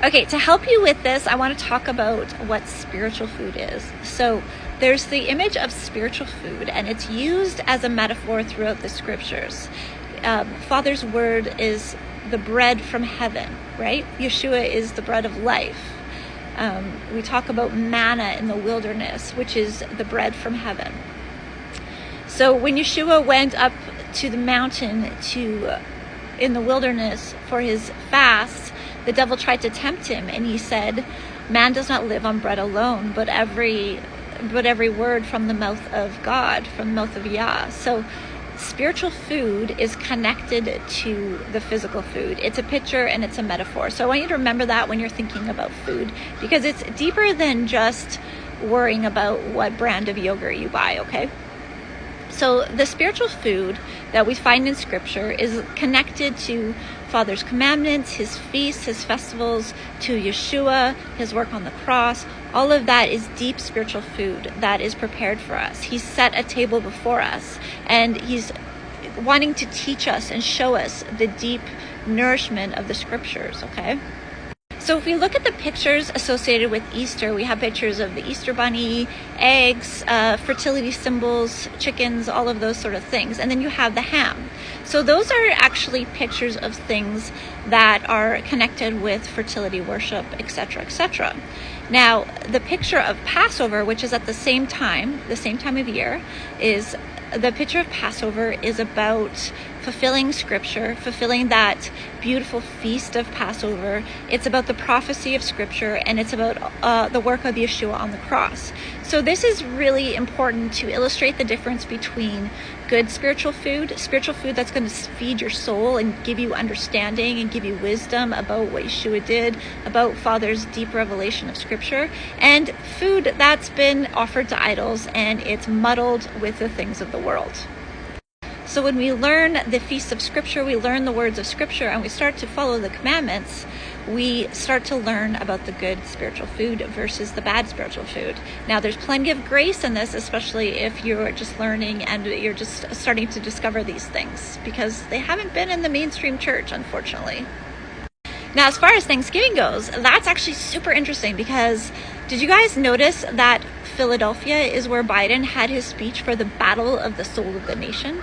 Okay, to help you with this, I want to talk about what spiritual food is. So there's the image of spiritual food, and it's used as a metaphor throughout the scriptures. Father's word is the bread from heaven, right? Yeshua is the bread of life. We talk about manna in the wilderness, which is the bread from heaven. So when Yeshua went up to the mountain in the wilderness for his fast, the devil tried to tempt him, and he said, man does not live on bread alone, but every word from the mouth of God, from the mouth of Yah. So spiritual food is connected to the physical food. It's a picture and it's a metaphor. So I want you to remember that when you're thinking about food, because it's deeper than just worrying about what brand of yogurt you buy, okay? So the spiritual food that we find in scripture is connected to Father's commandments, his feasts, his festivals, to Yeshua, his work on the cross. All of that is deep spiritual food that is prepared for us. He's set a table before us, and he's wanting to teach us and show us the deep nourishment of the scriptures, okay? So if we look at the pictures associated with Easter, we have pictures of the Easter bunny, eggs, fertility symbols, chickens, all of those sort of things. And then you have the ham. So those are actually pictures of things that are connected with fertility worship, etc., etc. Now, the picture of Passover, which is at the same time of year, is the picture of Passover is about fulfilling scripture, fulfilling that beautiful feast of Passover. It's about the prophecy of scripture, and it's about the work of Yeshua on the cross. So this is really important to illustrate the difference between good spiritual food that's going to feed your soul and give you understanding and give you wisdom about what Yeshua did, about Father's deep revelation of scripture, and food that's been offered to idols and it's muddled with the things of the world. So when we learn the feasts of scripture, we learn the words of scripture, and we start to follow the commandments, we start to learn about the good spiritual food versus the bad spiritual food. Now, there's plenty of grace in this, especially if you're just learning and you're just starting to discover these things, because they haven't been in the mainstream church, unfortunately. Now, as far as Thanksgiving goes, that's actually super interesting, because did you guys notice that Philadelphia is where Biden had his speech for the Battle of the Soul of the Nation?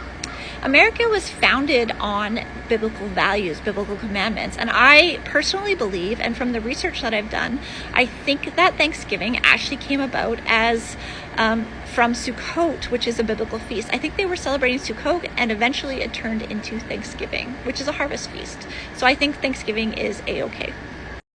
America was founded on biblical values, biblical commandments. And I personally believe, and from the research that I've done, I think that Thanksgiving actually came about as from Sukkot, which is a biblical feast. I think they were celebrating Sukkot, and eventually it turned into Thanksgiving, which is a harvest feast. So I think Thanksgiving is A-okay.